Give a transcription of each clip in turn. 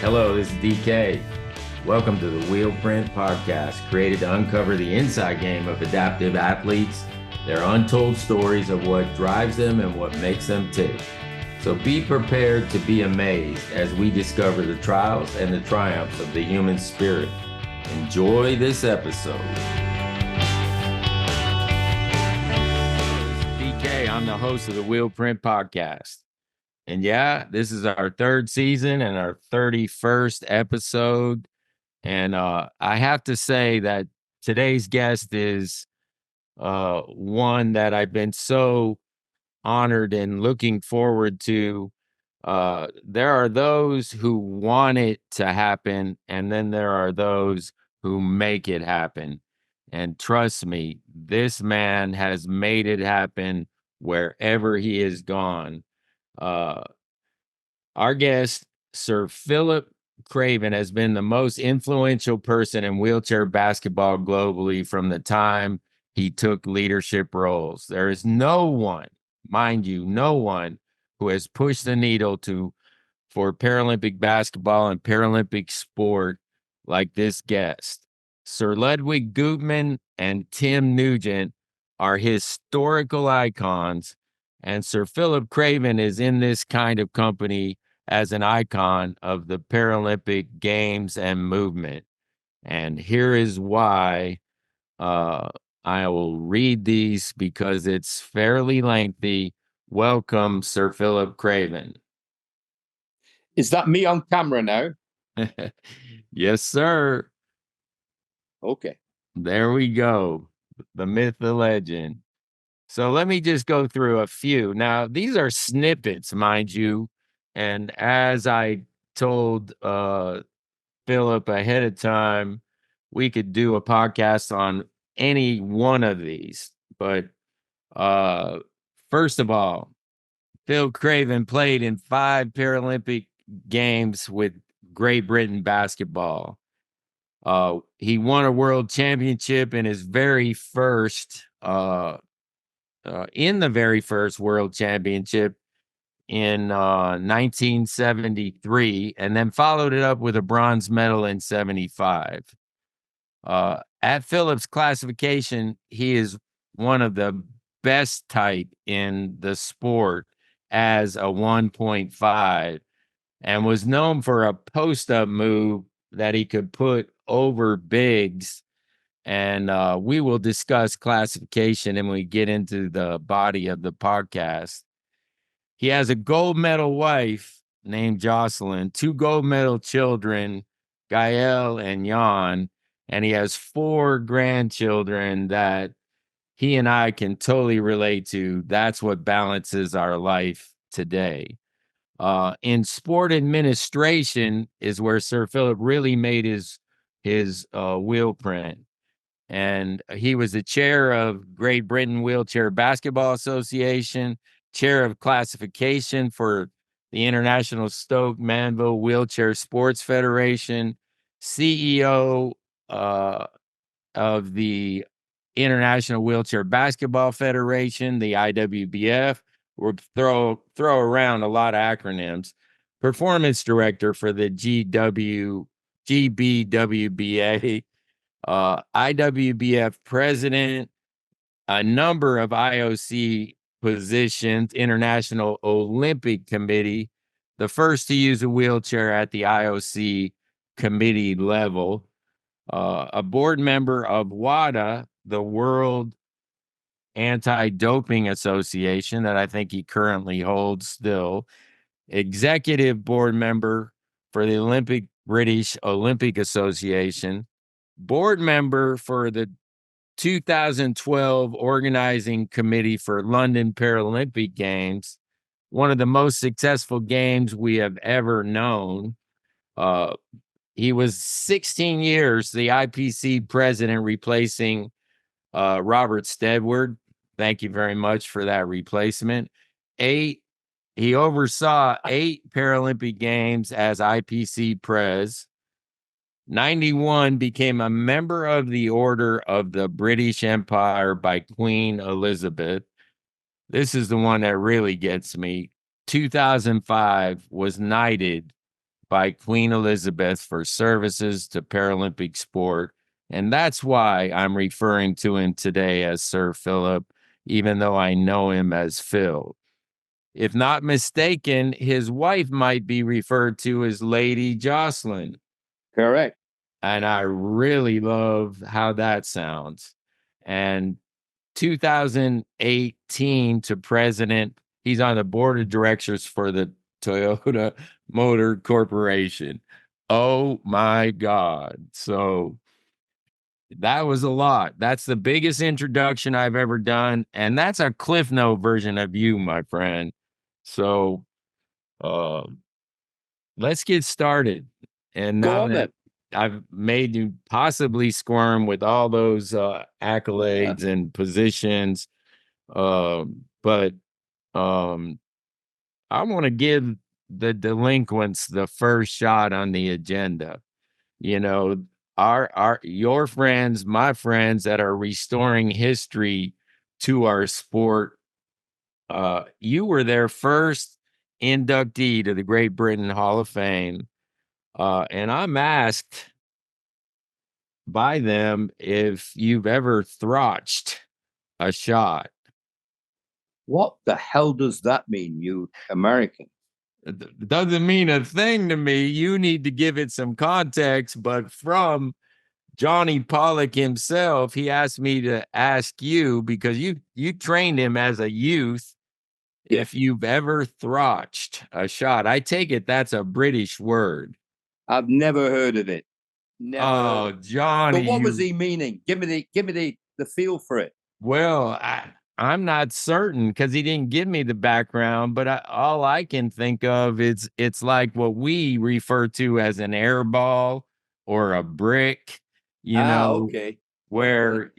Hello, this is DK. Welcome to the Wheelprint Podcast, created to uncover the inside game of adaptive athletes, their untold stories of what drives them and what makes them tick. So be prepared to be amazed as we discover the trials and the triumphs of the human spirit. Enjoy this episode. DK, I'm the host of the Wheelprint Podcast. And yeah, this is our third season and our 31st episode. And I have to say that today's guest is one that I've been so honored and looking forward to. There are those who want it to happen, and then there are those who make it happen. And trust me, this man has made it happen wherever he has gone. Our guest, Sir Philip Craven, has been the most influential person in wheelchair basketball globally from the time he took leadership roles. There is no one, mind you, no one who has pushed the needle for Paralympic basketball and Paralympic sport like this guest. Sir Ludwig Gutmann and Tim Nugent are historical icons, and Sir Philip Craven is in this kind of company as an icon of the Paralympic Games and movement. And here is why. I will read these because it's fairly lengthy. Welcome, Sir Philip Craven. Is that me on camera now? Yes, sir. Okay. There we go. The myth, the legend. So let me just go through a few. Now, these are snippets, mind you. And as I told Philip ahead of time, we could do a podcast on any one of these. But first of all, Phil Craven played in 5 Paralympic Games with Great Britain basketball. He won a world championship in his very first World Championship in 1973, and then followed it up with a bronze medal in 75. At Philip's classification, he is one of the best type in the sport as a 1.5, and was known for a post-up move that he could put over bigs. And we will discuss classification when we get into the body of the podcast. He has a gold medal wife named Jocelyn, 2 gold medal children, Gael and Jan, and he has 4 grandchildren that he and I can totally relate to. That's what balances our life today. In sport administration is where Sir Philip really made his wheel print. And he was the chair of Great Britain Wheelchair Basketball Association, chair of classification for the International Stoke Manville Wheelchair Sports Federation, CEO of the International Wheelchair Basketball Federation, the IWBF. We'll throw around a lot of acronyms. Performance director for the GBWBA, IWBF president, a number of IOC positions, International Olympic Committee, the first to use a wheelchair at the IOC committee level, a board member of WADA, the World Anti-Doping Association, that I think he currently holds still, executive board member for the British Olympic Association, board member for the 2012 organizing committee for London Paralympic Games, one of the most successful games we have ever known. He was 16 years the IPC president, replacing Robert Stedward. Thank you very much for that replacement. He oversaw 8 Paralympic Games as IPC pres. 91 became a member of the Order of the British Empire by Queen Elizabeth. This is the one that really gets me. 2005 was knighted by Queen Elizabeth for services to Paralympic sport. And that's why I'm referring to him today as Sir Philip, even though I know him as Phil. If not mistaken, his wife might be referred to as Lady Jocelyn. Correct. And I really love how that sounds. And 2018 to president, he's on the board of directors for the Toyota Motor Corporation. Oh my God. So that was a lot. That's the biggest introduction I've ever done. And that's a Cliff Note version of you, my friend. So um, let's get started. And Go now on then. that I've made you possibly squirm with all those accolades and positions, but I want to give the delinquents the first shot on the agenda. You know, our your friends, my friends that are restoring history to our sport. You were their first inductee to the Great Britain Hall of Fame. And I'm asked by them if you've ever throtched a shot. What the hell does that mean, you American? It doesn't mean a thing to me. You need to give it some context, but from Johnny Pollock himself, he asked me to ask you because you trained him as a youth Yeah. if you've ever throtched a shot. I take it that's a British word. I've never heard of it. Never heard Oh, of it. Johnny, But what was you he meaning? Give me the feel for it. well, I'm not certain because he didn't give me the background, but all I can think of is it's like what we refer to as an air ball or a brick, you know, Okay. Okay. where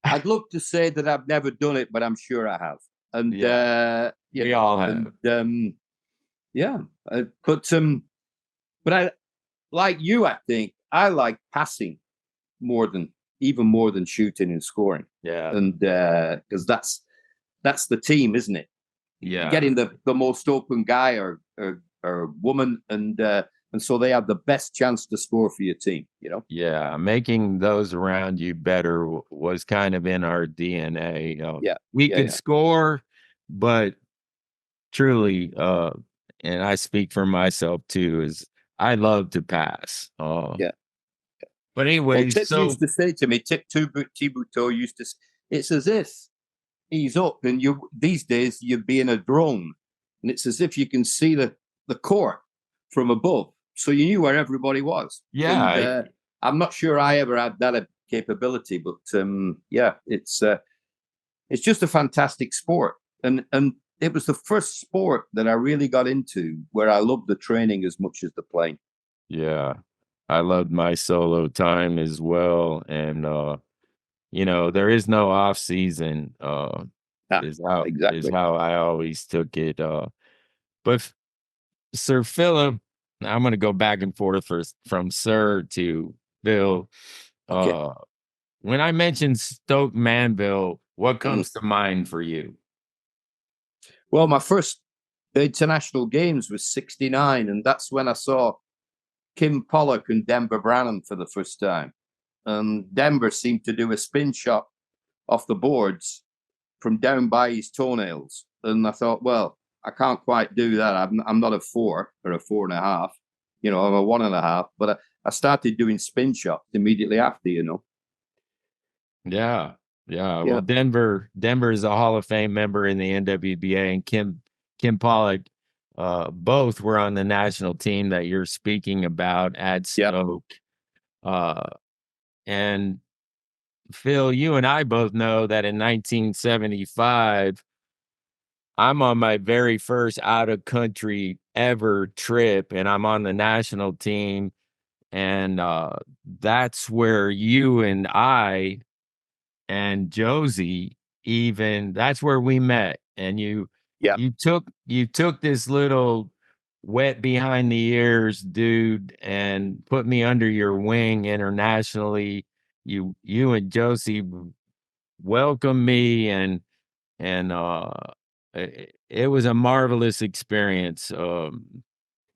I'd love to say that I've never done it, but I'm sure I have. And yeah, we all have. and yeah, but I like you. I think I like passing even more than shooting and scoring, Yeah, and because that's the team, isn't it? yeah, Getting the most open guy or woman, and so they have the best chance to score for your team. yeah. Making those around you better was kind of in our DNA. Yeah, We yeah, could yeah, score, but truly, and I speak for myself too, is I love to pass. yeah. But Well, anyways, Tip so used to say to me, Tip Tibuto used to, it's as if he's up and you these days you'd be in a drone and it's as if you can see the court from above. So you knew where everybody was. yeah, And I'm not sure I ever had that capability, but yeah, it's just a fantastic sport. And it was the first sport that I really got into where I loved the training as much as the playing. yeah. I loved my solo time as well. And there is no off season, Ah, is exactly. how I always took it. But Sir Philip, I'm gonna go back and forth from Sir to Phil. Okay. Uh when I mention Stoke Manville, what Mhm. comes to mind for you? Well, my first international games was '69, and that's when I saw Kim Pollock and Denver Branham for the first time. And Denver seemed to do a spin shot off the boards from down by his toenails. And I thought, well, I can't quite do that. I'm not a 4 or a 4.5. I'm a 1.5. But I started doing spin shots immediately after. Yeah. Yeah. Well, Yeah. Denver is a Hall of Fame member in the NWBA, and Kim Pollock, both were on the national team that you're speaking about at Yeah. Stoke. Uh, and Phil, you and I both know that in 1975, I'm on my very first out of country ever trip, and I'm on the national team. And that's where you and I and Josie, even that's where we met. And you Yeah. you took you took this little wet behind the ears dude and put me under your wing internationally. You and Josie welcomed me, and it was a marvelous experience.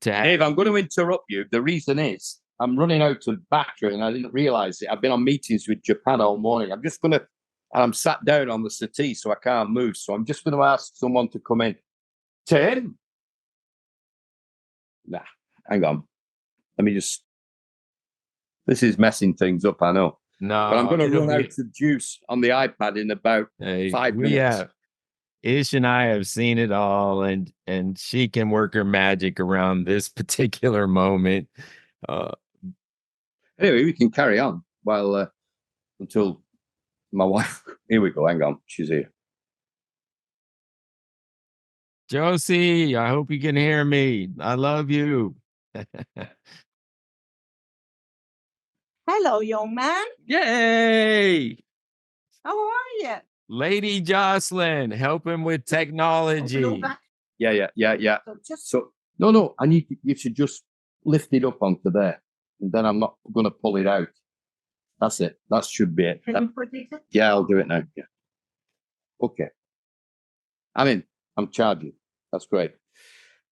Dave, I'm going to interrupt you. The reason is I'm running out of battery and I didn't realize it. I've been on meetings with Japan all morning. I'm sat down on the settee, so I can't move. So I'm just going to ask someone to come in. Tim? Nah, hang on. This is messing things up, I know. No, but I'm going to run out of juice on the iPad in about 5 minutes. Yeah. Ish and I have seen it all, and she can work her magic around this particular moment. Anyway, we can carry on while until my wife. Here we go. Hang on, she's here. Josie, I hope you can hear me. I love you. Hello, young man. Yay! How are you? Lady Jocelyn, helping with technology. Yeah. So no, you should just lift it up onto there, and then I'm not going to pull it out. That's it. That should be it. Can you put it? Yeah, I'll do it now. Yeah. Okay. I'm charging. That's great.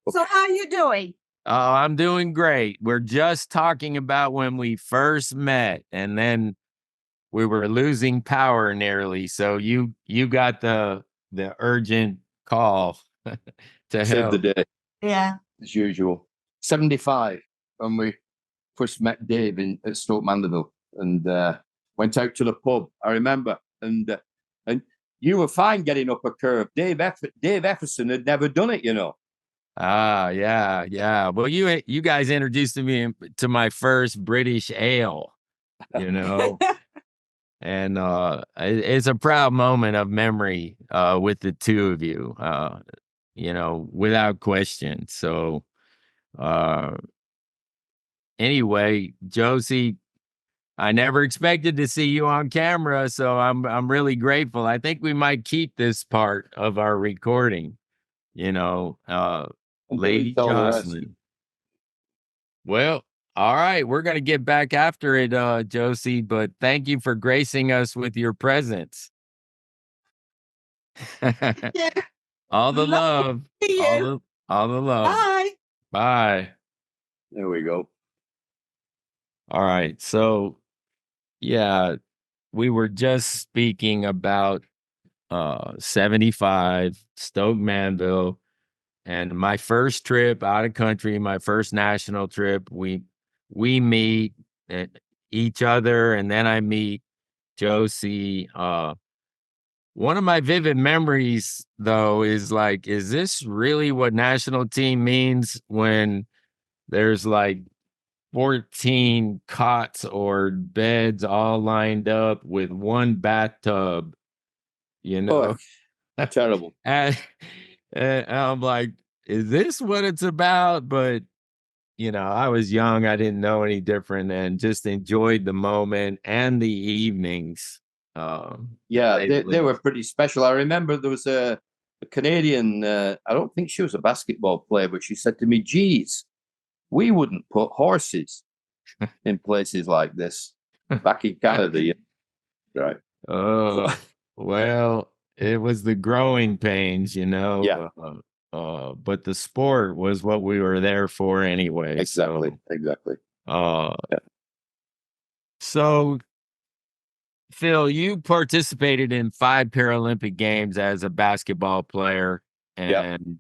Okay. So how are you doing? Oh, I'm doing great. We're just talking about when we first met, and then we were losing power nearly. So you got the urgent call to save help. the day. Yeah. As usual. 75 when we first met Dave at Stoke Mandeville and went out to the pub. I remember, and you were fine getting up a curve. Dave Efferson had never done it, you know. Ah, yeah. Well, you guys introduced me to my first British ale, you know. And it's a proud moment of memory with the two of you, you know, without question. So anyway, Josie, I never expected to see you on camera, so I'm really grateful. I think we might keep this part of our recording, you know, Lady Jocelyn. Well, all right, we're going to get back after it, Josie, but thank you for gracing us with your presence. Yeah. All the love. All the love. Bye. There we go. All right. So, yeah, we were just speaking about 75, Stoke Mandeville, and my first trip out of country, my first national trip. We meet each other, and then I meet Josie. One of my vivid memories, though, is like, is this really what national team means when there's like 14 cots or beds all lined up with one bathtub, you know? Oh, terrible. and I'm like, is this what it's about? But, you know, I was young. I didn't know any different and just enjoyed the moment and the evenings. Yeah, they were pretty special. I remember there was a Canadian, I don't think she was a basketball player, but she said to me, geez, we wouldn't put horses in places like this back in Canada. Yeah. Right. Oh, well, it was the growing pains, you know. Yeah. But the sport was what we were there for anyway. Exactly. So, exactly. Yeah. So, Phil, you participated in 5 Paralympic Games as a basketball player, and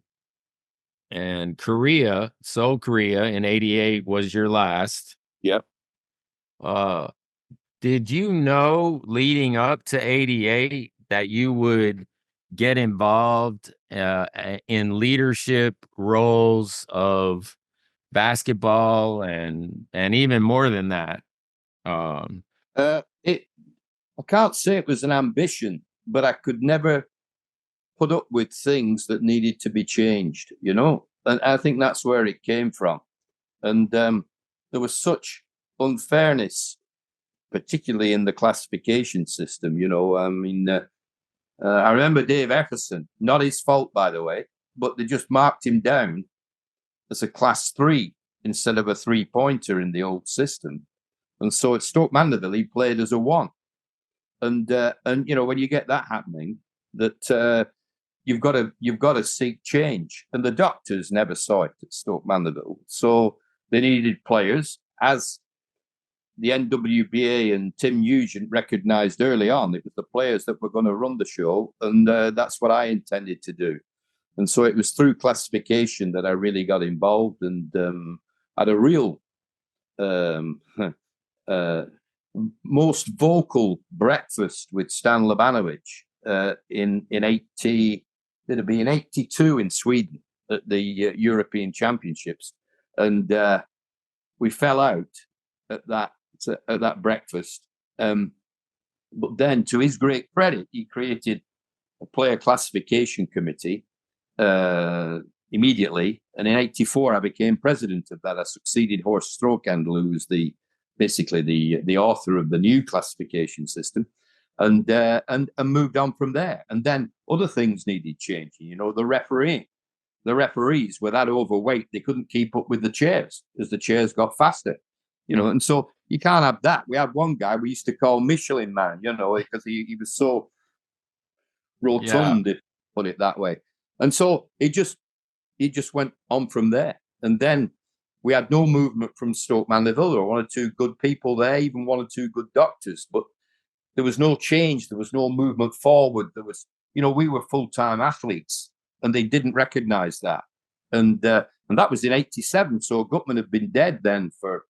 Korea, Seoul, Korea in '88 was your last. Yep. Did you know leading up to '88 that you would get involved in leadership roles of basketball and even more than that? I can't say it was an ambition, but I could never put up with things that needed to be changed, you know? And I think that's where it came from. And there was such unfairness, particularly in the classification system, you know? I mean, I remember Dave Efferson, not his fault, by the way, but they just marked him down as a class 3 instead of a 3-pointer in the old system. And so at Stoke Mandeville, he played as a 1. And you know, when you get that happening, that you've got to seek change. And the doctors never saw it at Stoke Mandeville. So they needed players, as the NWBA and Tim Nugent recognized early on. It was the players that were going to run the show. And that's what I intended to do. And so it was through classification that I really got involved and had a real most vocal breakfast with Stan Labanowicz in 80, did it be in 82 in Sweden at the European Championships. And we fell out at that breakfast. But then, to his great credit, he created a player classification committee immediately. And in 84, I became president of that. I succeeded Horst Strohkandel, who was basically the author of the new classification system, and moved on from there. And then other things needed changing. You know, the referees were that overweight they couldn't keep up with the chairs as the chairs got faster. You know, and so you can't have that. We had one guy we used to call Michelin Man, you know, because he was so rotund, if put it that way. And so he just went on from there. And then we had no movement from Stoke Mandeville. There were one or two good people there, even one or two good doctors, but there was no change. There was no movement forward. There was, you know, we were full-time athletes, and they didn't recognize that. And that was in 87. So Gutman had been dead then for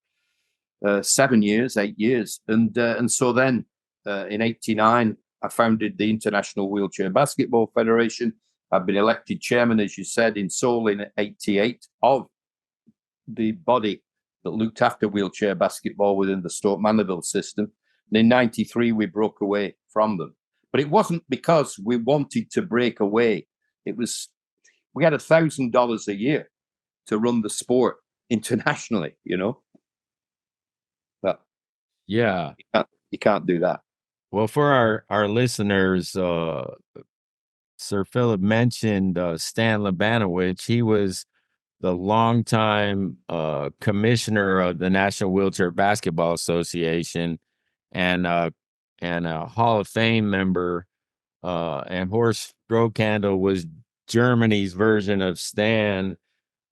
7 years, 8 years. And so then in 89, I founded the International Wheelchair Basketball Federation. I've been elected chairman, as you said, in Seoul in 88 of the body that looked after wheelchair basketball within the Stoke Mandeville system. And in 93, we broke away from them. But it wasn't because we wanted to break away. It was, we had $1,000 a year to run the sport internationally, you know. But yeah, you can't do that. Well, for our listeners, Sir Philip mentioned Stan Labanowicz. He was the longtime commissioner of the National Wheelchair Basketball Association and a Hall of Fame member. And Horst Strohkandel was Germany's version of Stan.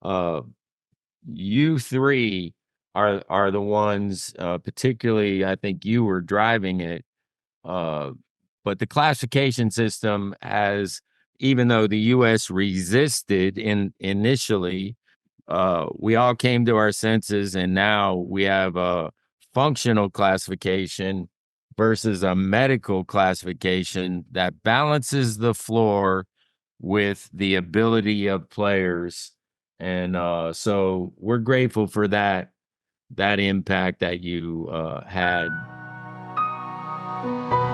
You three are the ones, particularly, I think you were driving it. But the classification system has, even though the U.S. resisted initially, we all came to our senses, and now we have a functional classification versus a medical classification that balances the floor with the ability of players. And so we're grateful for that impact that you had.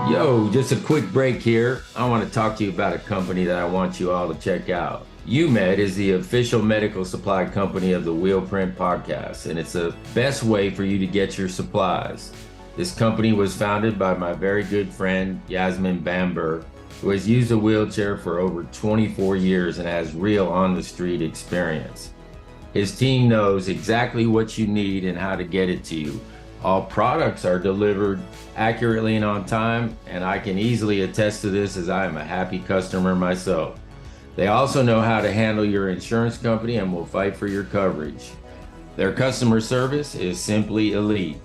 Yo, just a quick break here. I want to talk to you about a company that I want you all to check out. UMed is the official medical supply company of the Wheelprint podcast, and it's the best way for you to get your supplies. This company was founded by my very good friend, Yasmin Bamber, who has used a wheelchair for over 24 years and has real on-the-street experience. His team knows exactly what you need and how to get it to you. All products are delivered accurately and on time, and I can easily attest to this as I am a happy customer myself. They also know how to handle your insurance company and will fight for your coverage. Their customer service is simply elite.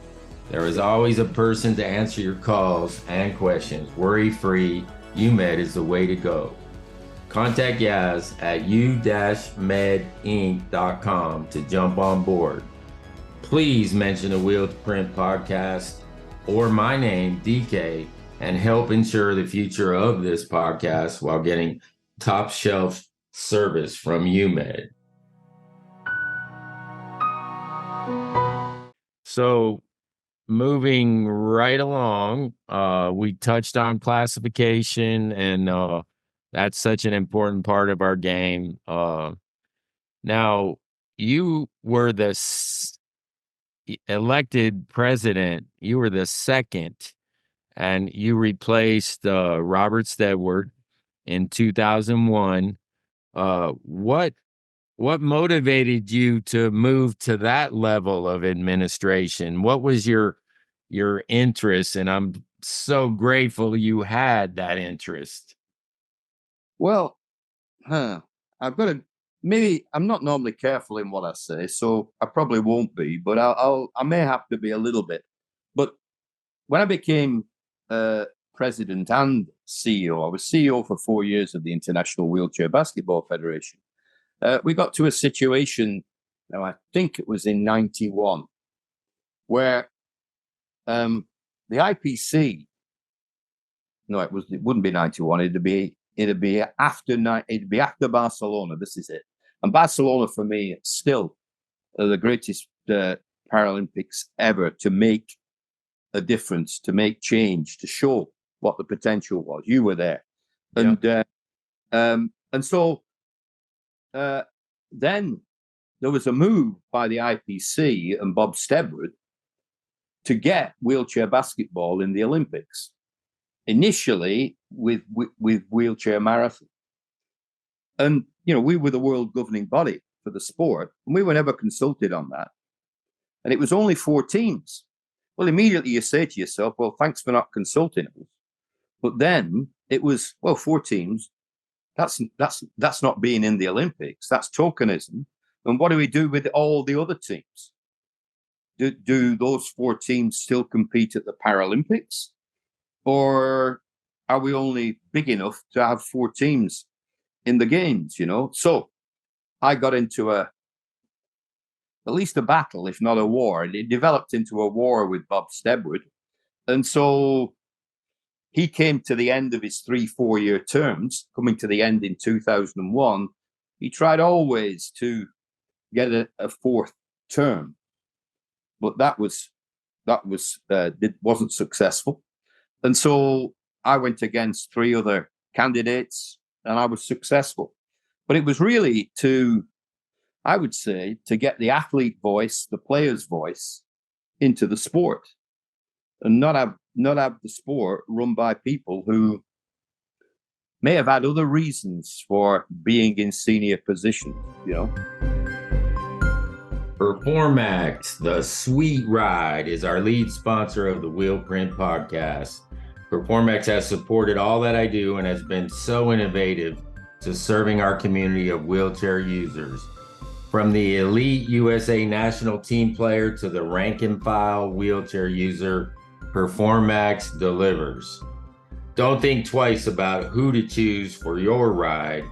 There is always a person to answer your calls and questions. Worry-free, UMed is the way to go. Contact Yaz at u-medinc.com to jump on board. Please mention the Wheelprint podcast or my name, DK, and help ensure the future of this podcast while getting top shelf service from UMed. So moving right along, we touched on classification, and that's such an important part of our game. Now, you were the elected president. You were the second, and you replaced Robert Stedward in 2001. What motivated you to move to that level of administration? What was your interest? And I'm so grateful you had that interest. Well, I've got to, maybe I'm not normally careful in what I say, so I probably won't be, but I may have to be a little bit. But when I became president and CEO, I was CEO for 4 years of the International Wheelchair Basketball Federation. We got to a situation, now I think it was in 91, where the IPC, no, it wouldn't be 91, it'd be after Barcelona. This is it. And Barcelona for me still are the greatest Paralympics ever, to make a difference, to make change, to show what the potential was. You were there. And so then there was a move by the IPC and Bob Stedwood to get wheelchair basketball in the Olympics, initially with wheelchair marathon. And, we were the world governing body for the sport, and we were never consulted on that. And it was only 4 teams. Well, immediately you say to yourself, well, thanks for not consulting us. But then it was, well, 4 teams. That's not being in the Olympics. That's tokenism. And what do we do with all the other teams? Do those 4 teams still compete at the Paralympics? Or are we only big enough to have 4 teams in the games, So I got into at least a battle, if not a war. And it developed into a war with Bob Stedwood. And so he came to the end of his 3 4-year terms, coming to the end in 2001. He tried always to get a 4th term, but that wasn't successful. And so I went against 3 other candidates, and I was successful. But it was really I would say, to get the athlete voice, the player's voice into the sport, and not have the sport run by people who may have had other reasons for being in senior positions, Performax, the sweet ride, is our lead sponsor of the Wheelprint podcast. Performax has supported all that I do and has been so innovative to serving our community of wheelchair users. From the elite USA national team player to the rank and file wheelchair user, Performax delivers. Don't think twice about who to choose for your ride.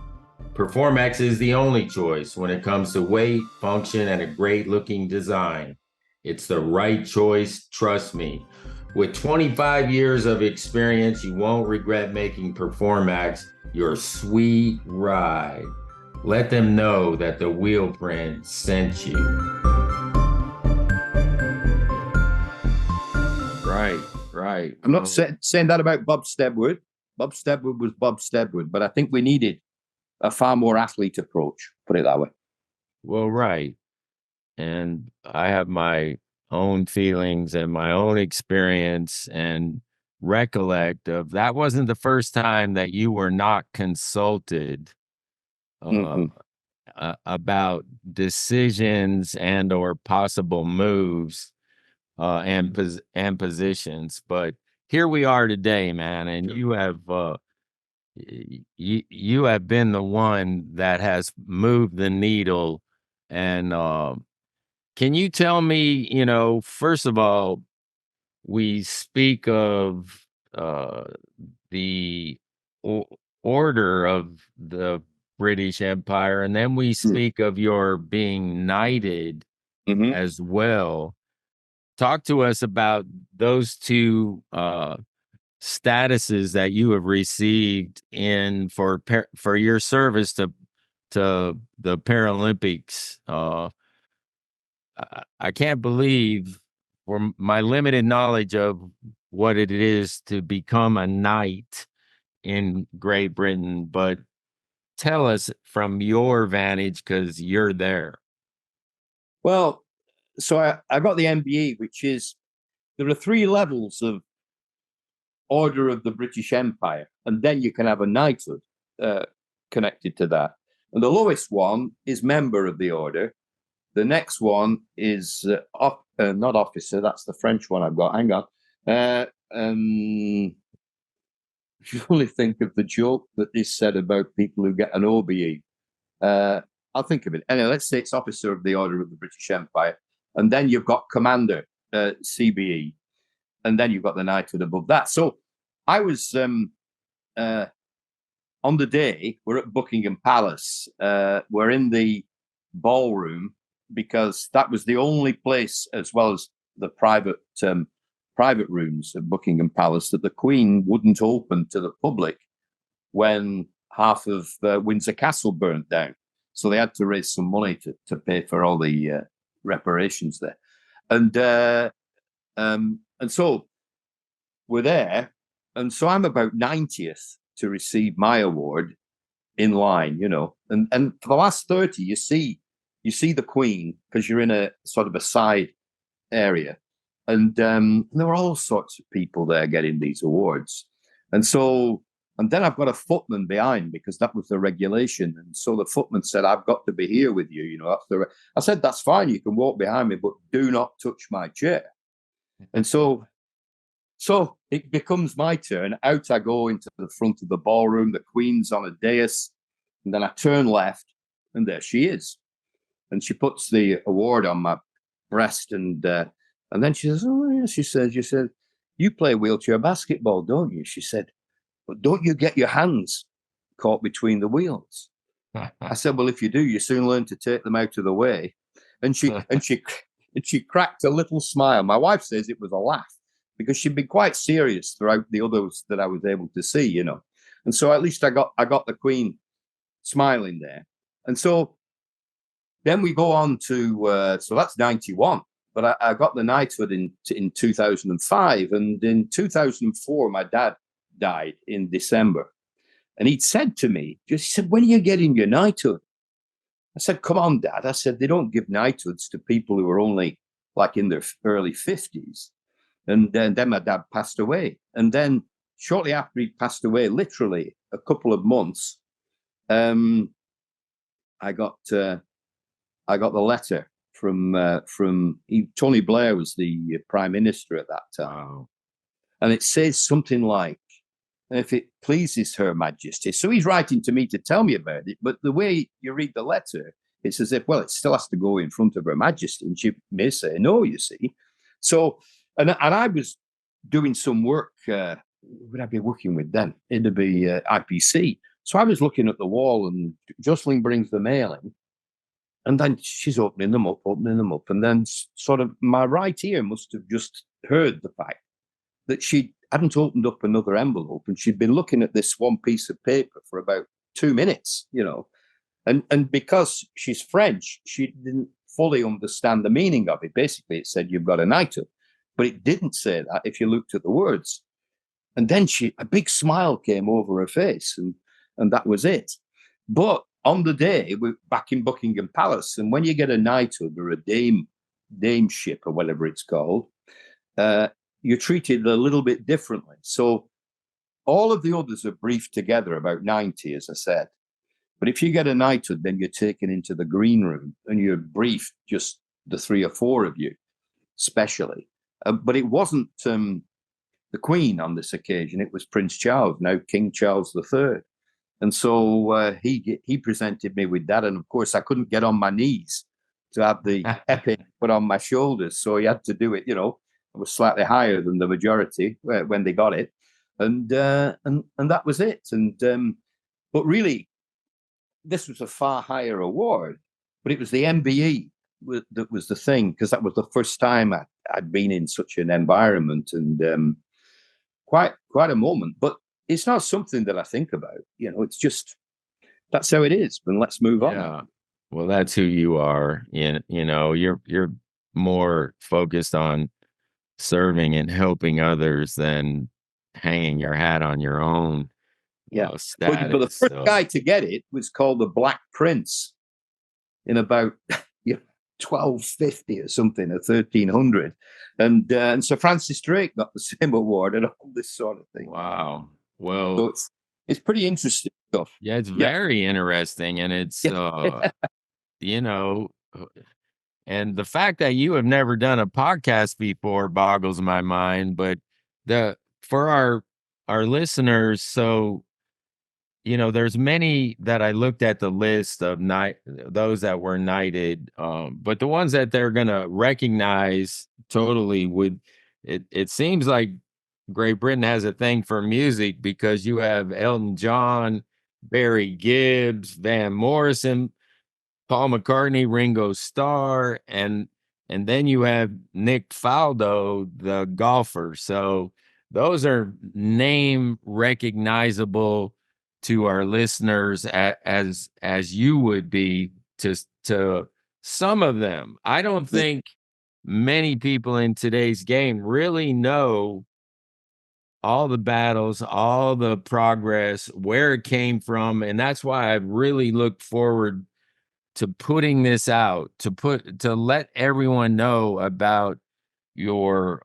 Performax is the only choice when it comes to weight, function, and a great looking design. It's the right choice, trust me. With 25 years of experience, you won't regret making Performax your sweet ride. Let them know that the Wheelprint sent you. Right. I'm not saying that about Bob Stedwood. Bob Stedwood was Bob Stedwood, but I think we needed a far more athlete approach, put it that way. Well, right. And I have my own feelings and my own experience, and recollect of that wasn't the first time that you were not consulted about decisions and or possible moves and positions. But here we are today, man, and you have you have been the one that has moved the needle. And can you tell me, first of all, we speak of the order of the British Empire, and then we speak of your being knighted as well. Talk to us about those 2 statuses that you have received for your service to the Paralympics. I can't believe, for my limited knowledge of what it is to become a knight in Great Britain, but tell us from your vantage, because you're there. Well, so I got the MBE, which is, there are 3 levels of Order of the British Empire, and then you can have a knighthood connected to that. And the lowest one is member of the order. The next one is not officer. That's the French one I've got. Hang on. you only think of the joke that is said about people who get an OBE. I'll think of it. Anyway, let's say it's Officer of the Order of the British Empire. And then you've got Commander, CBE. And then you've got the knighthood above that. So I was on the day, we're at Buckingham Palace. We're in the ballroom because that was the only place, as well as the private rooms at Buckingham Palace, that the Queen wouldn't open to the public when half of Windsor Castle burnt down. So they had to raise some money to pay for all the reparations there. And so we're there. And so I'm about 90th to receive my award in line, you know. And for the last 30, you see the Queen, because you're in a sort of a side area. And there were all sorts of people there getting these awards. And then I've got a footman behind, because that was the regulation. And so the footman said, I've got to be here with you. You know, I said, that's fine. You can walk behind me, but do not touch my chair. And so it becomes my turn. Out I go into the front of the ballroom. The Queen's on a dais. And then I turn left, and there she is. And she puts the award on my breast. And then she says, oh, yeah, she said, you play wheelchair basketball, don't you? She said, but don't you get your hands caught between the wheels? I said, well, if you do, you soon learn to take them out of the way. And she cracked a little smile. My wife says it was a laugh, because she'd been quite serious throughout the others that I was able to see, you know. And so at least I got the Queen smiling there. And so then we go on to, so that's 91. But I got the knighthood in 2005. And in 2004, my dad died in December. And he'd said to me, he said, when are you getting your knighthood? I said, come on, Dad. I said, they don't give knighthoods to people who are only like in their early 50s. And then my dad passed away. And then shortly after he passed away, literally a couple of months, I got the letter from Tony Blair was the Prime Minister at that time. Wow. And it says something like, if it pleases Her Majesty. So he's writing to me to tell me about it. But the way you read the letter, it's as if, well, it still has to go in front of Her Majesty. And she may say no, you see. So, and I was doing some work. Who would I be working with then? It'd be IPC. So I was looking at the wall, and Jocelyn brings the mail in. And then she's opening them up. And then sort of my right ear must have just heard the fact that she hadn't opened up another envelope, and she'd been looking at this one piece of paper for about 2 minutes, you know. And because she's French, she didn't fully understand the meaning of it. Basically, it said, you've got a knighthood. But it didn't say that if you looked at the words. And then a big smile came over her face, and that was it. But on the day, we're back in Buckingham Palace, and when you get a knighthood or a dameship or whatever it's called, you're treated a little bit differently. So all of the others are briefed together, about 90, as I said. But if you get a knighthood, then you're taken into the green room and you're briefed, just the 3 or 4 of you, specially. But it wasn't the Queen on this occasion. It was Prince Charles, now King Charles III. And so he presented me with that. And of course, I couldn't get on my knees to have the epic put on my shoulders. So he had to do it, you know. I was slightly higher than the majority when they got it. And that was it. And but really, this was a far higher award. But it was the MBE that was the thing, because that was the first time I'd been in such an environment, and quite a moment. But it's not something that I think about. You know, it's just, that's how it is. And let's move on. Yeah. Well, that's who you are. You know, you're more focused on serving and helping others than hanging your hat on your own. Yeah. Status. But the first guy to get it was called the Black Prince in about 1250 or something, or 1300. And Sir Francis Drake got the same award and all this sort of thing. Wow. Well, so it's pretty interesting stuff. Yeah, it's very interesting. And it's, you know, and the fact that you have never done a podcast before boggles my mind. But for our listeners, so there's many that I looked at the list of those that were knighted, but the ones that they're gonna recognize totally would it seems like Great Britain has a thing for music because you have Elton John, Barry Gibbs, Van Morrison, Paul McCartney, Ringo Starr, and then you have Nick Faldo, the golfer. So those are name recognizable to our listeners as you would be to some of them. I don't think many people in today's game really know all the battles, all the progress, where it came from, and that's why I really look forward to putting this out to let everyone know about your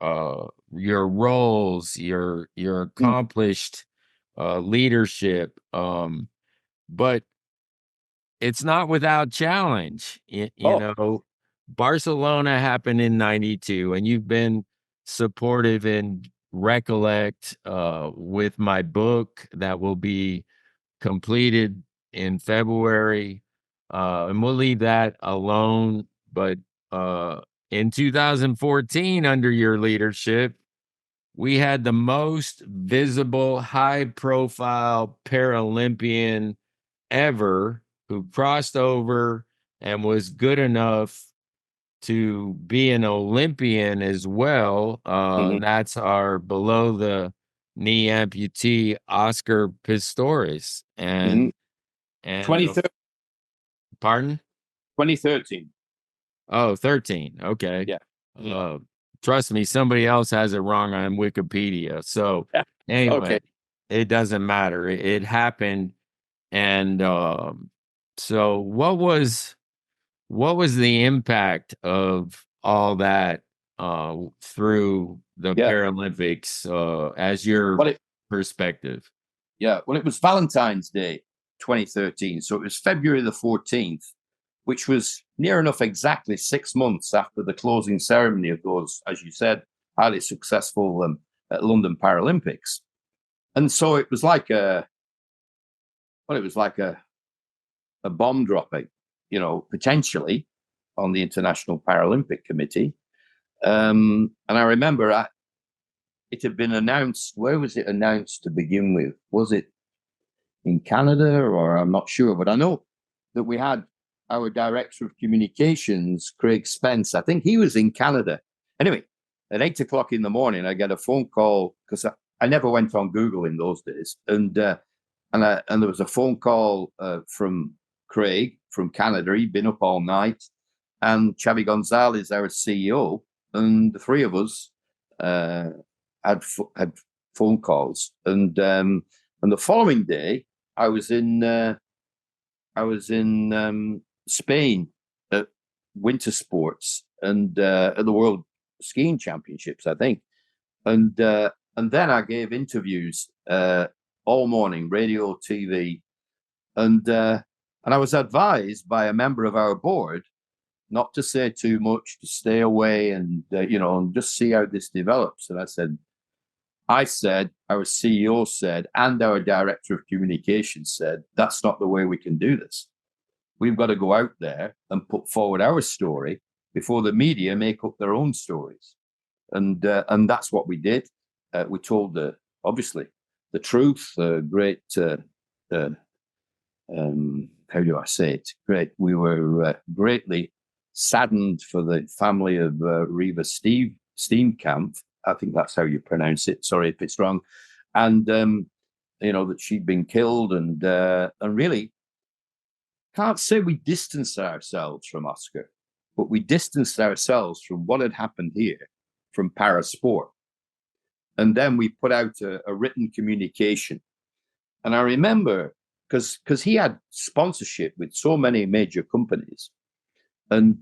roles, your accomplished leadership. But it's not without challenge. Barcelona happened in 92, and you've been supportive and recollect with my book that will be completed in February. And we'll leave that alone. But in 2014, under your leadership, we had the most visible, high profile Paralympian ever who crossed over and was good enough to be an Olympian as well. And that's our below the knee amputee, Oscar Pistorius. And 2013. Pardon? 2013. Oh, 13. Okay. Yeah. Trust me, somebody else has it wrong on Wikipedia. So anyway, Okay. it doesn't matter. It happened. And so what was the impact of all that through the Paralympics as your perspective? Yeah, well, it was Valentine's Day 2013. So it was February the 14th, which was near enough exactly 6 months after the closing ceremony of those, as you said, highly successful London Paralympics. And so it was like a bomb dropping, potentially on the International Paralympic Committee. And I remember it had been announced. Where was it announced to begin with? Was it in Canada, or I'm not sure, but I know that we had our director of communications, Craig Spence. I think he was in Canada. Anyway, at 8 o'clock in the morning, I get a phone call because I never went on Google in those days, and there was a phone call from Craig from Canada. He'd been up all night, and Xavi Gonzalez, our CEO, and the three of us had phone calls, and the following day I was in Spain at winter sports and at the World Skiing Championships, I think, and then I gave interviews all morning, radio, TV, and I was advised by a member of our board not to say too much, to stay away, and and just see how this develops. And I said, our CEO said, and our director of communications said, that's not the way we can do this. We've got to go out there and put forward our story before the media make up their own stories. And that's what we did. We told obviously the truth, great, how do I say it? Great. We were greatly saddened for the family of Reva Steenkamp. I think that's how you pronounce it. Sorry if it's wrong. And, that she'd been killed, and really can't say we distanced ourselves from Oscar, but we distanced ourselves from what had happened here from parasport. And then we put out a written communication. And I remember, because he had sponsorship with so many major companies. And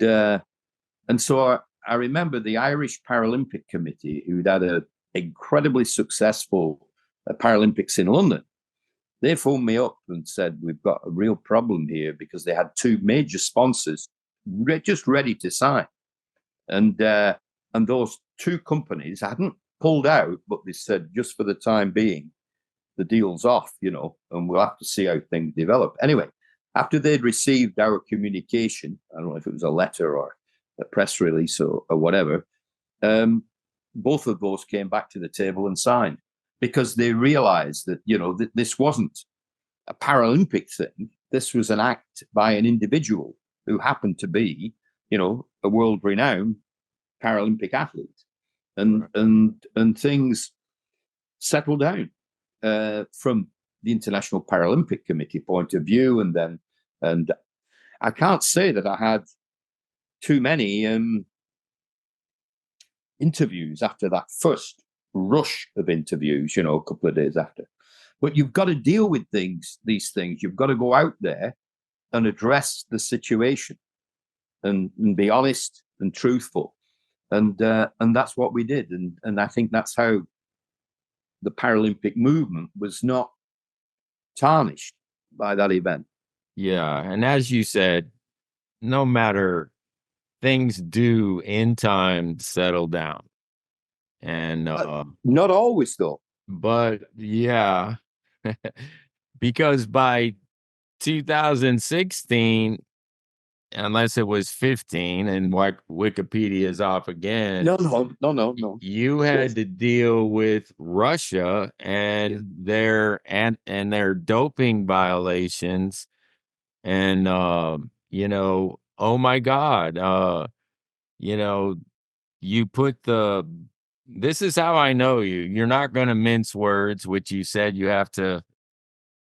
so I remember the Irish Paralympic Committee, who'd had an incredibly successful Paralympics in London. They phoned me up and said, we've got a real problem here, because they had two major sponsors just ready to sign. And those two companies hadn't pulled out, but they said, just for the time being, the deal's off, and we'll have to see how things develop. Anyway, after they'd received our communication, I don't know if it was a letter or a press release or whatever, both of those came back to the table and signed, because they realized that, this wasn't a Paralympic thing. This was an act by an individual who happened to be, a world-renowned Paralympic athlete. And things settled down from the International Paralympic Committee point of view. And I can't say that I had too many interviews after that first rush of interviews, a couple of days after. But you've got to deal with these things. You've got to go out there and address the situation and be honest and truthful. And that's what we did. And I think that's how the Paralympic movement was not tarnished by that event. Yeah. And as you said, no matter, things do in time settle down. And not always, though. But yeah, because by 2016, unless it was 15 and Wikipedia is off again. No. You had to deal with Russia and their doping violations. And oh my God, you put this is how I know you. You're not going to mince words, which you said you have to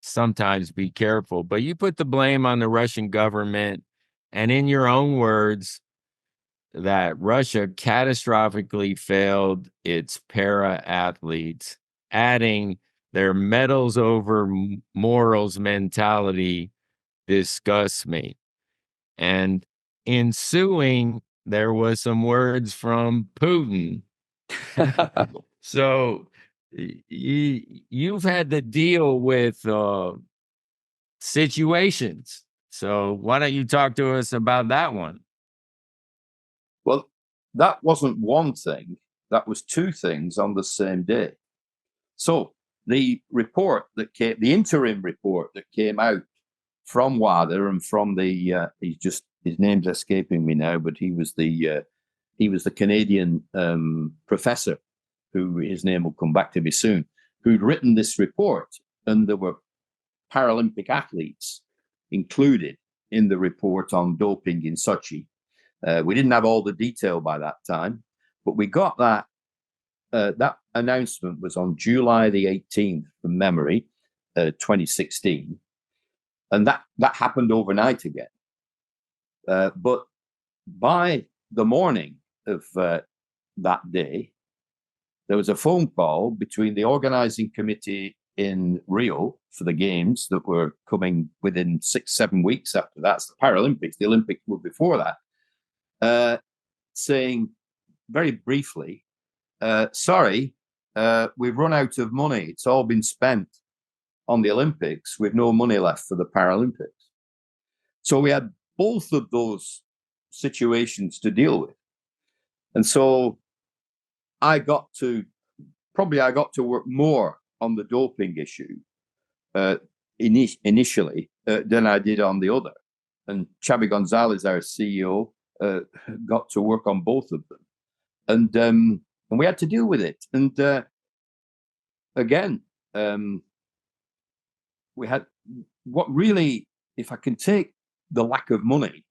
sometimes be careful, but you put the blame on the Russian government, and in your own words, that Russia catastrophically failed its para athletes, adding their medals over morals mentality disgusts me. And in suing, there was some words from Putin. So you've had to deal with situations. So why don't you talk to us about that one? Well, that wasn't one thing. That was two things on the same day. So the interim report that came out from WADA and from his name's escaping me now, but he was the Canadian professor, who his name will come back to me soon, who'd written this report, and there were Paralympic athletes included in the report on doping in Sochi. We didn't have all the detail by that time, but we got that. That announcement was on July the 18th, from memory, 2016. And that happened overnight again. But by the morning of that day, there was a phone call between the organizing committee in Rio for the games that were coming within 6-7 weeks after that. It's the Paralympics. The Olympics were before that. Saying very briefly, sorry, we've run out of money. It's all been spent on the Olympics with no money left for the Paralympics. So we had both of those situations to deal with. And so I got to work more on the doping issue initially than I did on the other. And Xavi Gonzalez, our CEO, got to work on both of them. And we had to deal with it. And again, we had what really, if I can take the lack of money,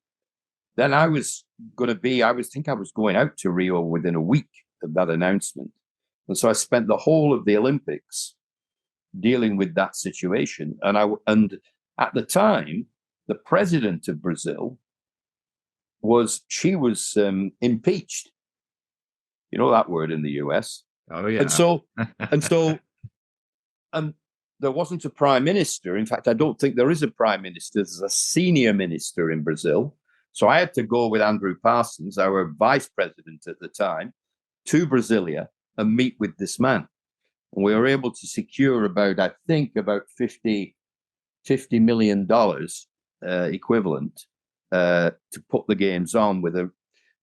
then I was going out to Rio within a week of that announcement. And so I spent the whole of the Olympics dealing with that situation. And at the time, the president of Brazil was impeached. You know that word in the US. Oh yeah. And so there wasn't a prime minister. In fact, I don't think there is a prime minister. There's a senior minister in Brazil. So I had to go with Andrew Parsons, our vice president at the time, to Brasilia and meet with this man. And we were able to secure about $50 million equivalent to put the games on with a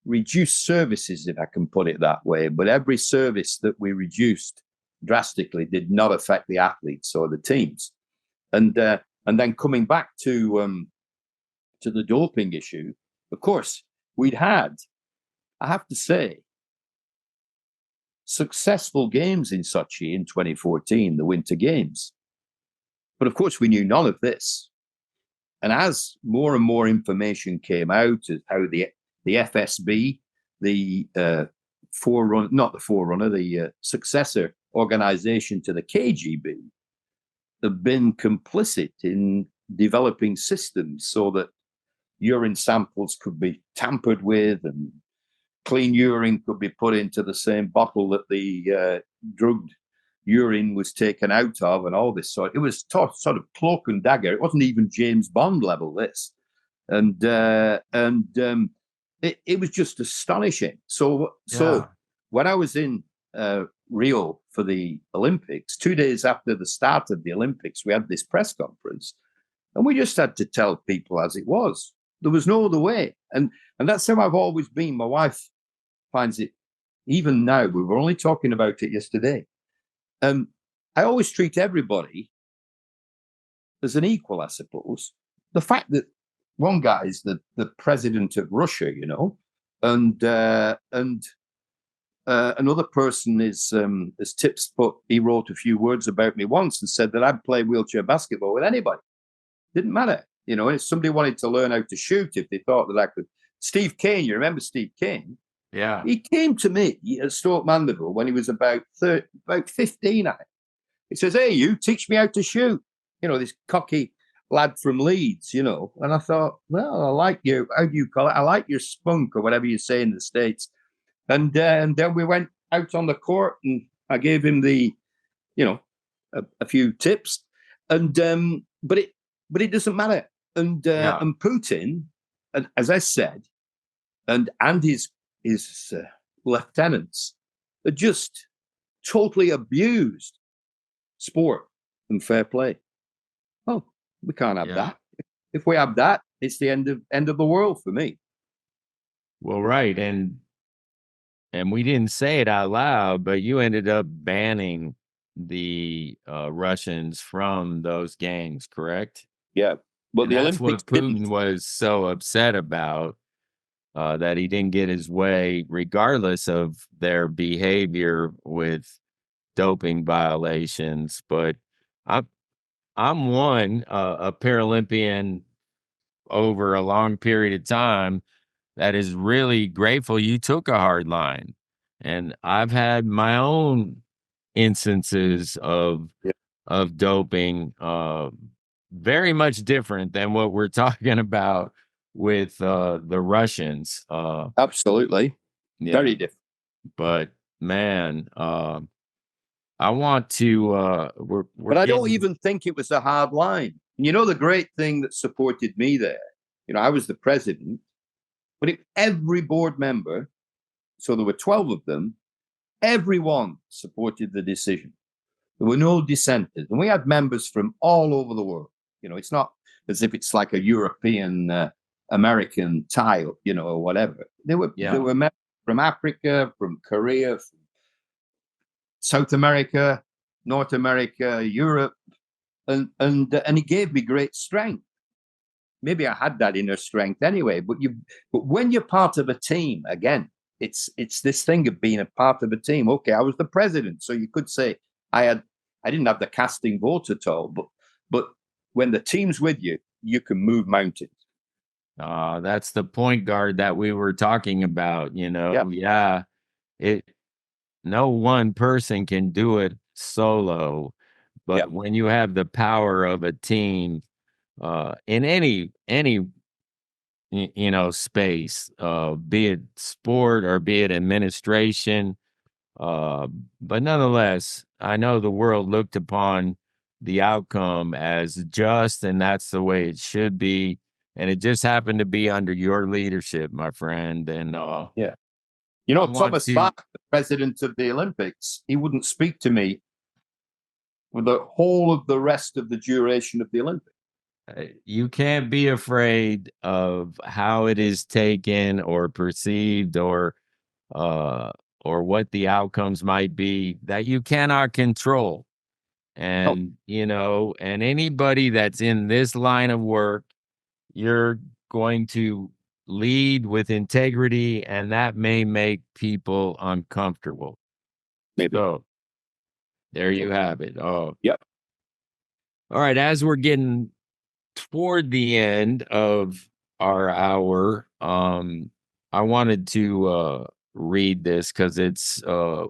reduced services, if I can put it that way. But every service that we reduced drastically did not affect the athletes or the teams. And then coming back to the doping issue, of course, we'd had, I have to say, successful games in Sochi in 2014, the Winter Games. But of course, we knew none of this. And as more and more information came out as how the FSB, the successor organization to the KGB, have been complicit in developing systems so that urine samples could be tampered with and clean urine could be put into the same bottle that the drugged urine was taken out of, and all this sort. It was sort of cloak and dagger. It wasn't even James Bond level, this, and it was just astonishing. So when I was in Rio for the Olympics, 2 days after the start of the Olympics, we had this press conference, and we just had to tell people as it was. There was no other way, and that's how I've always been. My wife finds it, even now. We were only talking about it yesterday. I always treat everybody as an equal, I suppose. The fact that one guy is the president of Russia, you know, and another person is, as Tips put, he wrote a few words about me once and said that I'd play wheelchair basketball with anybody. Didn't matter, you know. And if somebody wanted to learn how to shoot, if they thought that I could. Steve Kane, you remember Steve Kane? Yeah. He came to me at Stoke Mandeville when he was about 15, I think. He says, "Hey, you teach me how to shoot." You know, this cocky lad from Leeds, you know. And I thought, well, I like you. How do you call it? I like your spunk, or whatever you say in the States. And then we went out on the court, and I gave him the, you know, a few tips. And but it doesn't matter. And Putin, and as I said, and his lieutenants are just totally abused sport and fair play. Oh, we can't have that. If we have that, it's the end of the world for me. Well, right, and we didn't say it out loud, but you ended up banning the Russians from those games, correct? Yeah, but and the that's Olympics what Putin was so upset about. That he didn't get his way, regardless of their behavior with doping violations. But I'm a Paralympian over a long period of time that is really grateful you took a hard line. And I've had my own instances of doping, very much different than what we're talking about with the Russians. Absolutely. Very different. But man, I want to but I don't even think it was a hard line. And you know, the great thing that supported me there, you know, I was the president, but every board member, so there were 12 of them, everyone supported the decision. There were no dissenters. And we had members from all over the world. You know, it's not as if it's like a European American tie, you know, or whatever. There were members from Africa, from Korea, from South America, North America, Europe, and it gave me great strength. Maybe I had that inner strength anyway, but when you're part of a team, again, it's this thing of being a part of a team. Okay, I was the president, so you could say I didn't have the casting vote at all, but when the team's with you, you can move mountains. That's the point guard that we were talking about, you know. No one person can do it solo, but when you have the power of a team, in any you know space, be it sport or be it administration, but nonetheless, I know the world looked upon the outcome as just, and that's the way it should be. And it just happened to be under your leadership, my friend. And you know, Thomas Bach, the president of the Olympics, he wouldn't speak to me for the whole of the rest of the duration of the Olympics. You can't be afraid of how it is taken or perceived or or what the outcomes might be that you cannot control. And, and anybody that's in this line of work, you're going to lead with integrity, and that may make people uncomfortable. Maybe. So there you have it. Oh, Yep. All right. As we're getting toward the end of our hour, I wanted to read this because it's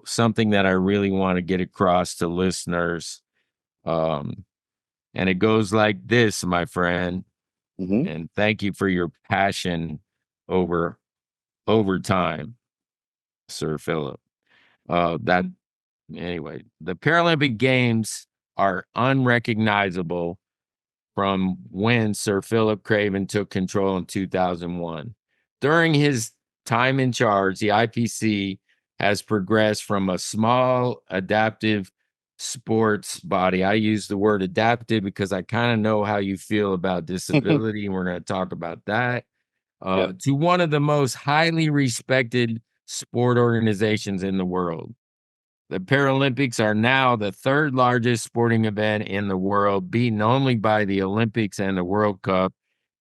something that I really want to get across to listeners. And it goes like this, my friend. Mm-hmm. And thank you for your passion over time, Sir Philip. That anyway, the Paralympic Games are unrecognizable from when Sir Philip Craven took control in 2001. During his time in charge, the IPC has progressed from a small adaptive sports body. I use the word adaptive because I kind of know how you feel about disability, and we're going to talk about that, to one of the most highly respected sport organizations in the world. The Paralympics are now the third largest sporting event in the world, beaten only by the Olympics and the World Cup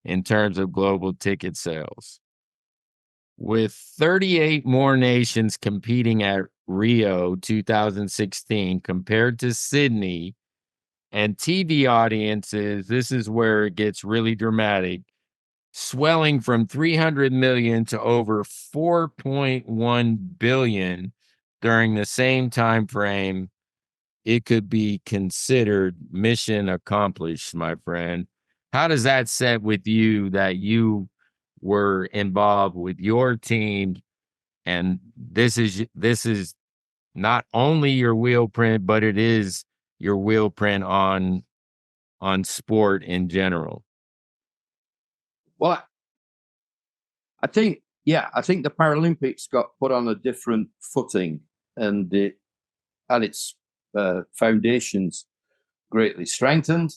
in terms of global ticket sales. With 38 more nations competing at Rio 2016 compared to Sydney, and TV audiences, this is where it gets really dramatic, swelling from 300 million to over 4.1 billion during the same time frame, it could be considered mission accomplished, my friend. How does that set with you that you were involved with your team, and this is not only your wheel print, but it is your wheel print on sport in general? Well, I think the Paralympics got put on a different footing, and it had its foundations greatly strengthened.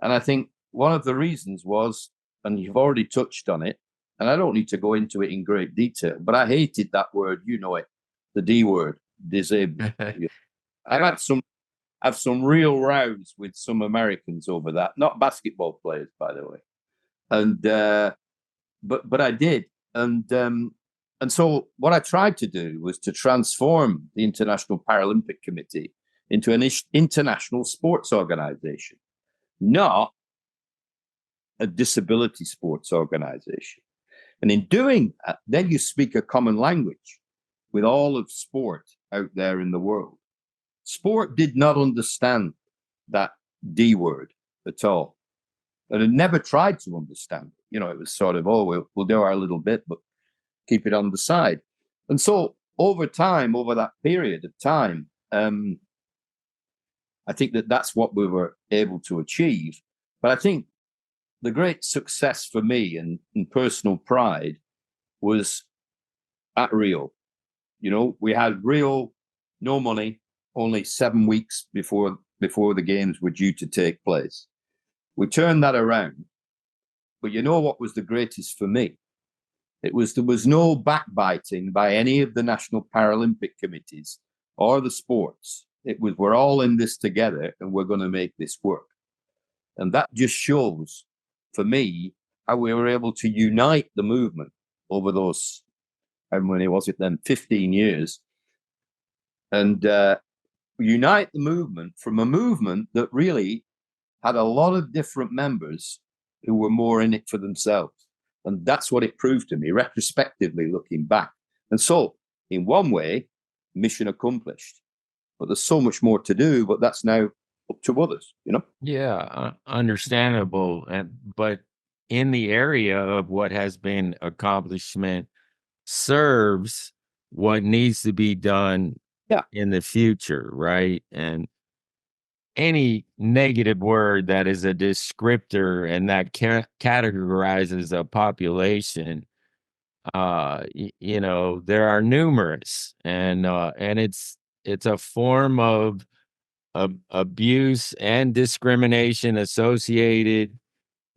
And I think one of the reasons was, and you've already touched on it, and I don't need to go into it in great detail, but I hated that word, you know it, the D word, disabled. I've had some real rows with some Americans over that, not basketball players, by the way. And but I did. And so what I tried to do was to transform the International Paralympic Committee into an international sports organization, not a disability sports organization. And in doing that, then you speak a common language with all of sport out there in the world. Sport did not understand that D word at all. And it never tried to understand it. It was sort of, we'll do our little bit, but keep it on the side. And so over that period of time, I think that's what we were able to achieve. But I think the great success for me and personal pride was at Rio. We had Rio, no money, only 7 weeks before the games were due to take place. We turned that around. But what was the greatest for me? There was no backbiting by any of the national Paralympic committees or the sports. It was, we're all in this together and we're going to make this work. And that just shows, for me, how we were able to unite the movement over those, how many was it then, 15 years. And unite the movement from a movement that really had a lot of different members who were more in it for themselves. And that's what it proved to me, retrospectively looking back. And so, in one way, mission accomplished. But there's so much more to do, but that's now up to others, Yeah, understandable. But in the area of what has been accomplishment serves what needs to be done in the future, right? And any negative word that is a descriptor and that categorizes a population, there are numerous, and it's a form of abuse and discrimination associated.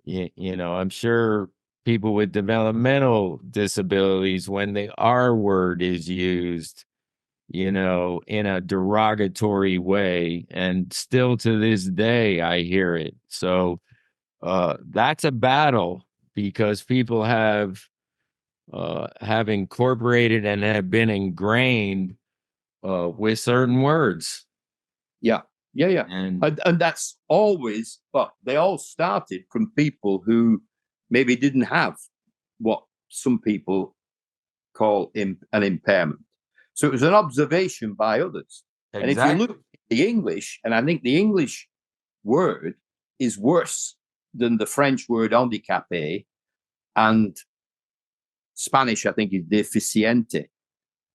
I'm sure people with developmental disabilities, when the R word is used, in a derogatory way. And still to this day, I hear it. So that's a battle because people have incorporated and have been ingrained with certain words. Yeah. And And that's always, well, they all started from people who maybe didn't have what some people call an impairment. So it was an observation by others. And if you exactly. look at the English, and I think the English word is worse than the French word handicapé, and Spanish, I think, is deficiente.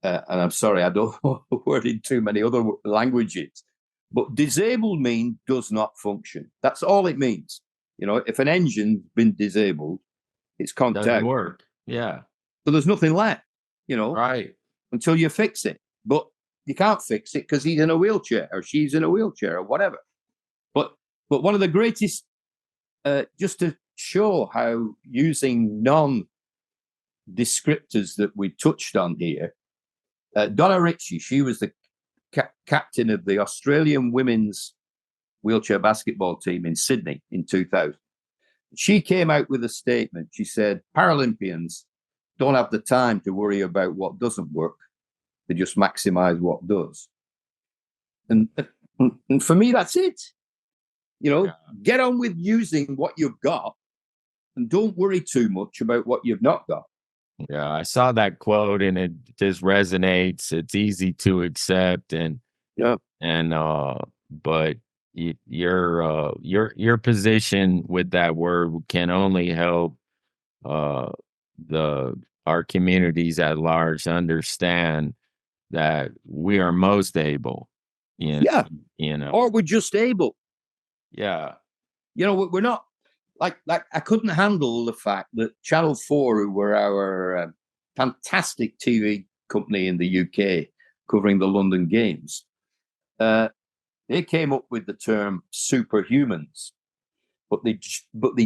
And I'm sorry, I don't know the word in too many other languages. But disabled means does not function. That's all it means. If an engine's been disabled, it's conked Doesn't out. work. Yeah. So there's nothing left, Right. until you fix it. But you can't fix it because he's in a wheelchair or she's in a wheelchair or whatever. But one of the greatest, just to show how using non-descriptors that we touched on here, Donna Ritchie, she was the captain of the Australian women's wheelchair basketball team in Sydney in 2000. She came out with a statement. She said, Paralympians don't have the time to worry about what doesn't work. They just maximize what does. And for me, that's it. Get on with using what you've got and don't worry too much about what you've not got. Yeah, I saw that quote and it just resonates. It's easy to accept but your position with that word can only help the our communities at large understand that we are most able. Yeah. Or we're just able. Yeah. We're not like I couldn't handle the fact that Channel 4, who were our fantastic TV company in the UK covering the London Games, they came up with the term superhumans, but they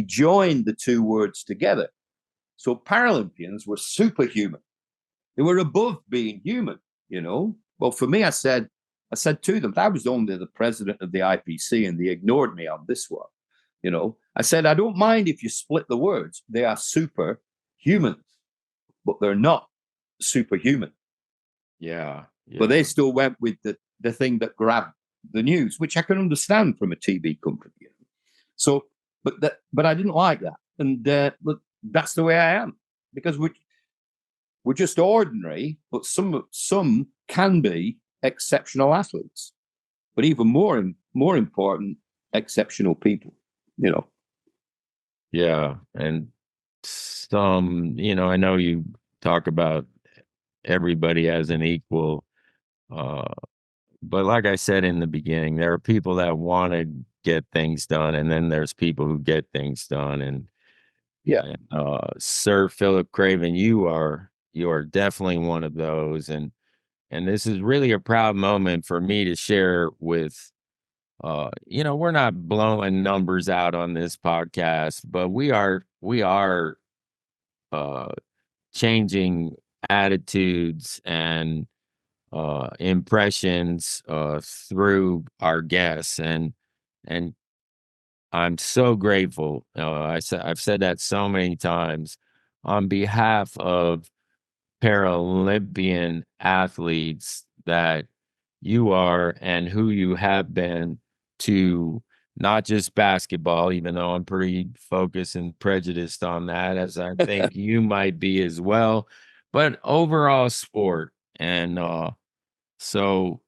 joined the two words together. So Paralympians were superhuman. They were above being human, Well, for me, I said to them, I was only the president of the IPC and they ignored me on this one. I said, I don't mind if you split the words. They are superhuman, but they're not superhuman. Yeah. But they still went with the thing that grabbed the news, which I can understand from a TV company. So, but I didn't like that. And but that's the way I am, because we're just ordinary, but some can be exceptional athletes, but even more important, exceptional people. Yeah, and some, I know you talk about everybody as an equal, but like I said in the beginning, there are people that want to get things done, and then there's people who get things done. And Sir Philip Craven, you are definitely one of those, and this is really a proud moment for me to share with. We're not blowing numbers out on this podcast, but we are changing attitudes and impressions through our guests, and I'm so grateful. I've said that so many times on behalf of Paralympian athletes that you are and who you have been to not just basketball, even though I'm pretty focused and prejudiced on that, as I think you might be as well, but overall sport. And so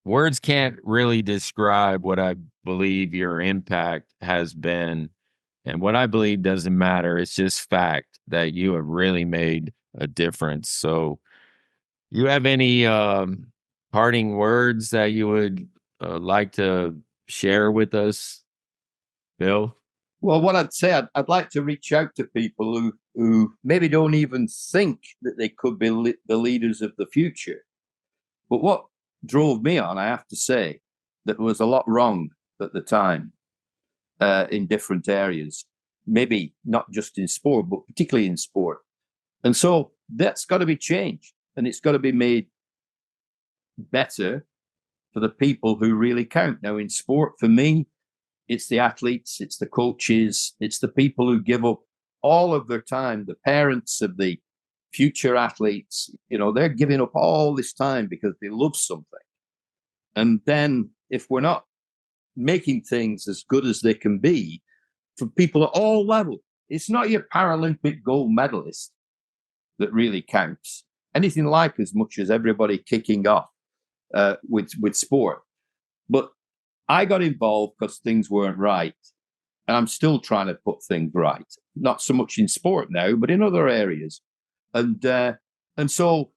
words can't really describe what I believe your impact has been. And what I believe doesn't matter. It's just fact that you have really made a difference. So, you have any parting words that you would like to share with us, Bill? Well, what I'd say, I'd like to reach out to people who maybe don't even think that they could be the leaders of the future. But what drove me on, I have to say, that there was a lot wrong at the time in different areas, maybe not just in sport, but particularly in sport. And so that's got to be changed, and it's got to be made better for the people who really count. Now, in sport, for me, it's the athletes, it's the coaches, it's the people who give up all of their time, the parents of the future athletes. They're giving up all this time because they love something. And then if we're not making things as good as they can be for people at all levels, it's not your Paralympic gold medalist that really counts. Anything like as much as everybody kicking off with sport. But I got involved because things weren't right. And I'm still trying to put things right. Not so much in sport now, but in other areas. And so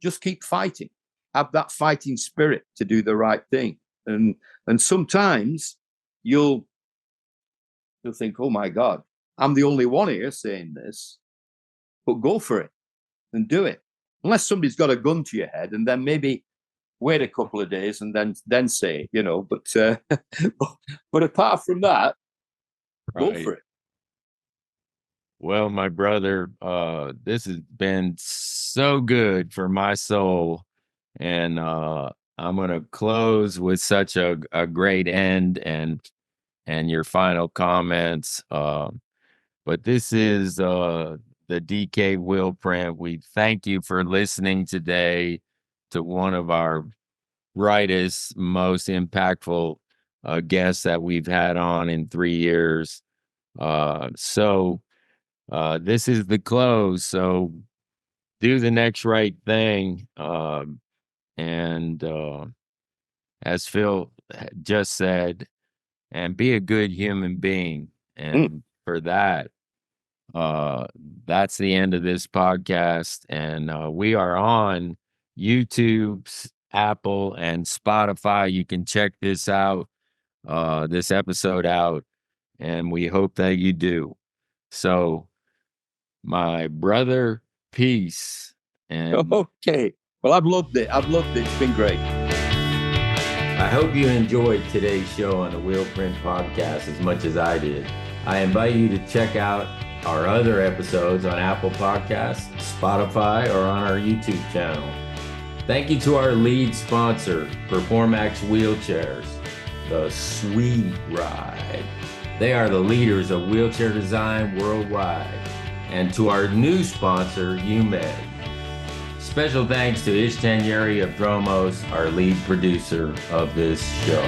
just keep fighting. Have that fighting spirit to do the right thing. And sometimes you'll think, oh my God, I'm the only one here saying this. But go for it and do it. Unless somebody's got a gun to your head, and then maybe wait a couple of days and then say, but but apart from that, go for it. Well, my brother, this has been so good for my soul. And I'm going to close with such a great end and your final comments. But this is the DK Will Print. We thank you for listening today to one of our brightest, most impactful guests that we've had on in 3 years. So this is the close. So do the next right thing. And as Phil just said, and be a good human being. And for that, that's the end of this podcast. And we are on YouTube, Apple, and Spotify. You can check this out, this episode out, and we hope that you do. So, my brother, peace. And okay. Well, I've loved it. It's been great. I hope you enjoyed today's show on the Wheelprint Podcast as much as I did. I invite you to check out our other episodes on Apple Podcasts, Spotify, or on our YouTube channel. Thank you to our lead sponsor, Performax Wheelchairs, the Sweet Ride. They are the leaders of wheelchair design worldwide. And to our new sponsor, UMed. Special thanks to Ish Tanyeri of Dromos, our lead producer of this show.